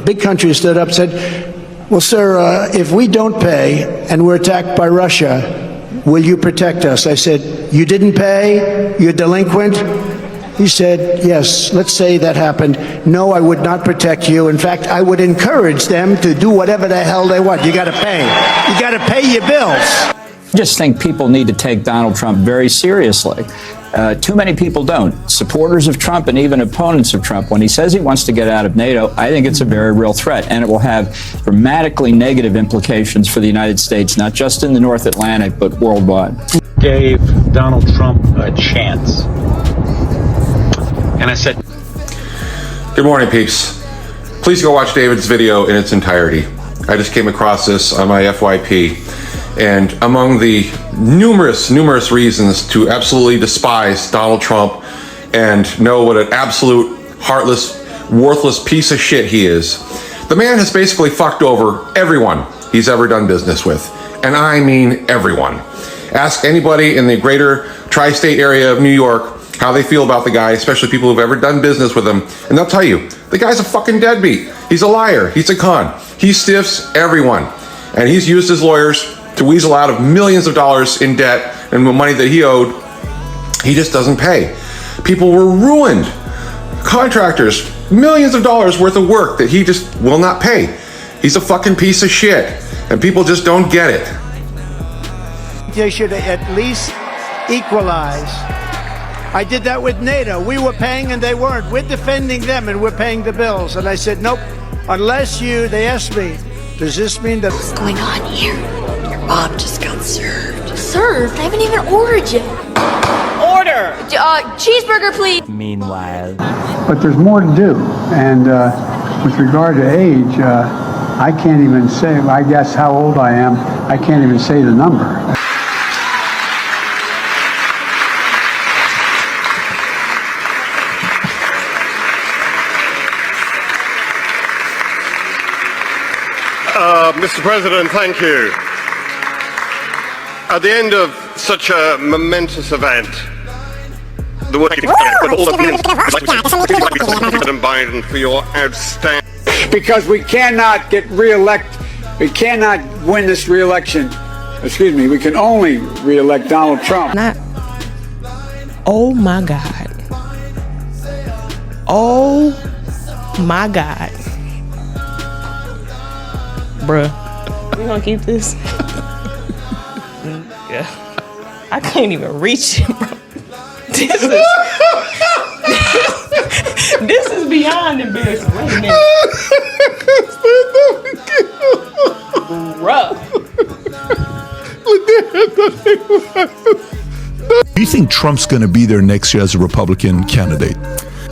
Big country stood up and said, well, sir, if we don't pay and we're attacked by Russia, will you protect us? I said, you didn't pay? You're delinquent? He said, yes, let's say that happened. No, I would not protect you. In fact, I would encourage them to do whatever the hell they want. You got to pay. You got to pay your bills. I just think people need to take Donald Trump very seriously. Too many people don't. Supporters of Trump and even opponents of Trump, when he says he wants to get out of NATO, I think it's a very real threat, and it will have dramatically negative implications for the United States, not just in the North Atlantic, but worldwide. Gave Donald Trump a chance. And I said, good morning, peeps. Please go watch David's video in its entirety. I just came across this on my FYP. And among the numerous reasons to absolutely despise Donald Trump and know what an absolute heartless, worthless piece of shit he is, the man has basically fucked over everyone he's ever done business with. And I mean everyone. Ask anybody in the greater tri-state area of New York how they feel about the guy, especially people who've ever done business with him, and they'll tell you, the guy's a fucking deadbeat. He's a liar. He's a con. He stiffs everyone. And he's used his lawyers to weasel out of millions of dollars in debt and the money that he owed. He just doesn't pay. People were ruined. Contractors, millions of dollars worth of work that he just will not pay. He's a fucking piece of shit, and people just don't get it. They should at least equalize. I did that with NATO. We were paying and they weren't. We're defending them and we're paying the bills. And I said, nope, unless they asked me, does this mean that... What's going on here? Your mom just got served. Served? I haven't even ordered yet. Order! Cheeseburger, please. Meanwhile. But there's more to do. And with regard to age, I can't even say, I guess how old I am, I can't even say the number. Mr. President, thank you. At the end of such a momentous event, the world President Biden for your outstanding. Because we cannot get reelected, we cannot win this reelection. Excuse me, we can only reelect Donald Trump. Oh my God. Oh my God. Bruh, we gonna keep this? Yeah. I can't even reach it, bro. This is beyond embarrassing. Wait a minute. Bruh. Do you think Trump's going to be there next year as a Republican candidate?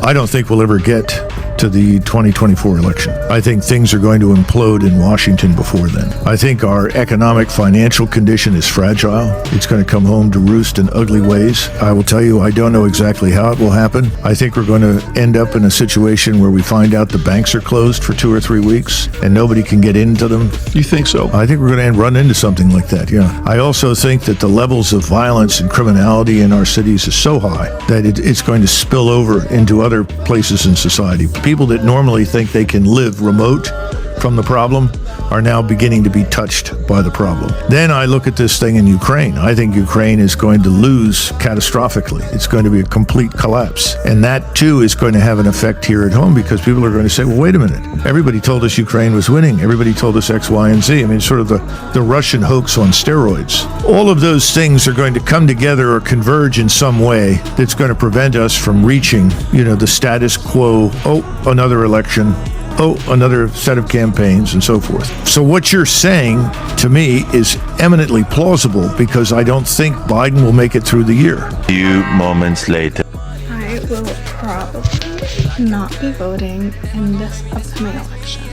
I don't think we'll ever get to the 2024 election. I think things are going to implode in Washington before then. I think our economic financial condition is fragile. It's going to come home to roost in ugly ways. I will tell you, I don't know exactly how it will happen. I think we're going to end up in a situation where we find out the banks are closed for 2 or 3 weeks and nobody can get into them. You think so? I think we're going to run into something like that, yeah. I also think that the levels of violence and criminality in our cities is so high that it's going to spill over into other places in society. People that normally think they can live remote from the problem are now beginning to be touched by the problem. Then I look at this thing in Ukraine. I think Ukraine is going to lose catastrophically. It's going to be a complete collapse. And that too is going to have an effect here at home because people are going to say, well, wait a minute. Everybody told us Ukraine was winning. Everybody told us X, Y, and Z. I mean, sort of the Russian hoax on steroids. All of those things are going to come together or converge in some way that's going to prevent us from reaching, the status quo. Oh, another election. Oh, another set of campaigns and so forth. So what you're saying to me is eminently plausible because I don't think Biden will make it through the year. A few moments later. I will probably not be voting in this upcoming election.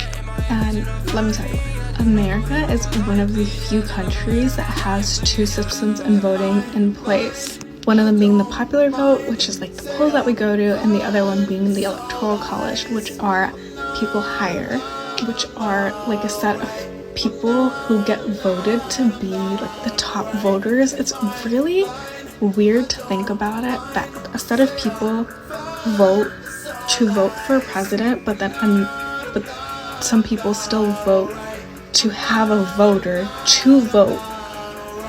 And let me tell you, America is one of the few countries that has 2 systems in voting in place. One of them being the popular vote, which is like the polls that we go to, and the other one being the electoral college, which are people hire, which are like a set of people who get voted to be like the top voters. It's really weird to think about it that a set of people vote for president, but then but some people still vote to have a voter to vote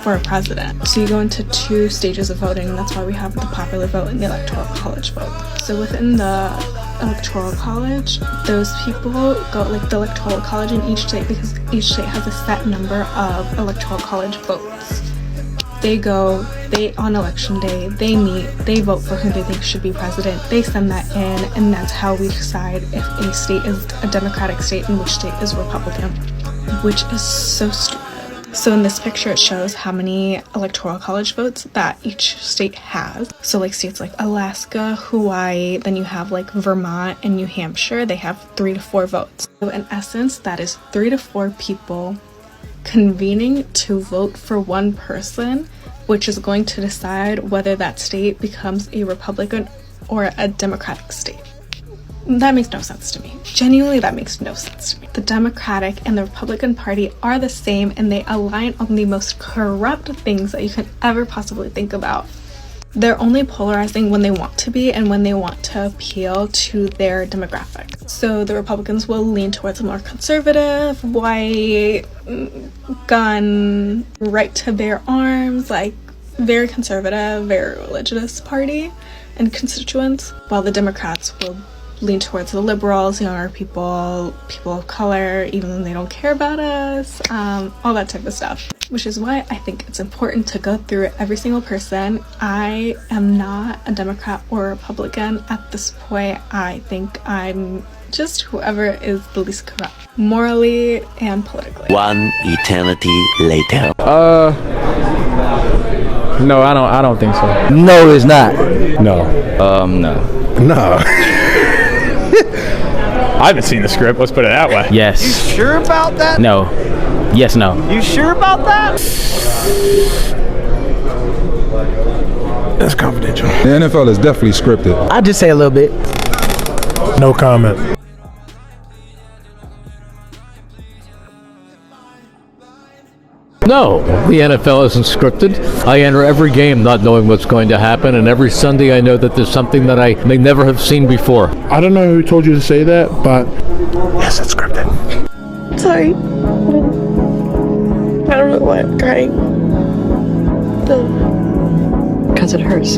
for a president. So you go into 2 stages of voting, and that's why we have the popular vote and the electoral college vote. So within the electoral college, those people go, like the electoral college in each state, because each state has a set number of electoral college votes. They on election day, they meet, they vote for who they think should be president, they send that in, and that's how we decide if a state is a Democratic state and which state is Republican, which is so stupid. So in this picture, it shows how many electoral college votes that each state has. So like states like Alaska, Hawaii, then you have like Vermont and New Hampshire, they have 3 to 4 votes. So in essence, that is 3 to 4 people convening to vote for one person, which is going to decide whether that state becomes a Republican or a Democratic state. That makes no sense to me. Genuinely, that makes no sense to me. The Democratic and the Republican Party are the same, and they align on the most corrupt things that you can ever possibly think about. They're only polarizing when they want to be and when they want to appeal to their demographic. So the Republicans will lean towards a more conservative, white, gun, right to bear arms, like very conservative, very religious party and constituents, while the Democrats will lean towards the liberals, younger people, people of color, even though they don't care about us, all that type of stuff. Which is why I think it's important to go through every single person. I am not a Democrat or Republican at this point. I think I'm just whoever is the least corrupt, morally and politically. One eternity later. No, I don't think so. No, it's not. No. No. I haven't seen the script, let's put it that way. Yes. You sure about that? No. Yes, no. You sure about that? That's confidential. The NFL is definitely scripted. I'll just say a little bit. No comment. No, the NFL isn't scripted. I enter every game not knowing what's going to happen, and every Sunday I know that there's something that I may never have seen before. I don't know who told you to say that, but yes, it's scripted. Sorry. I don't know why I'm crying. Because it hurts.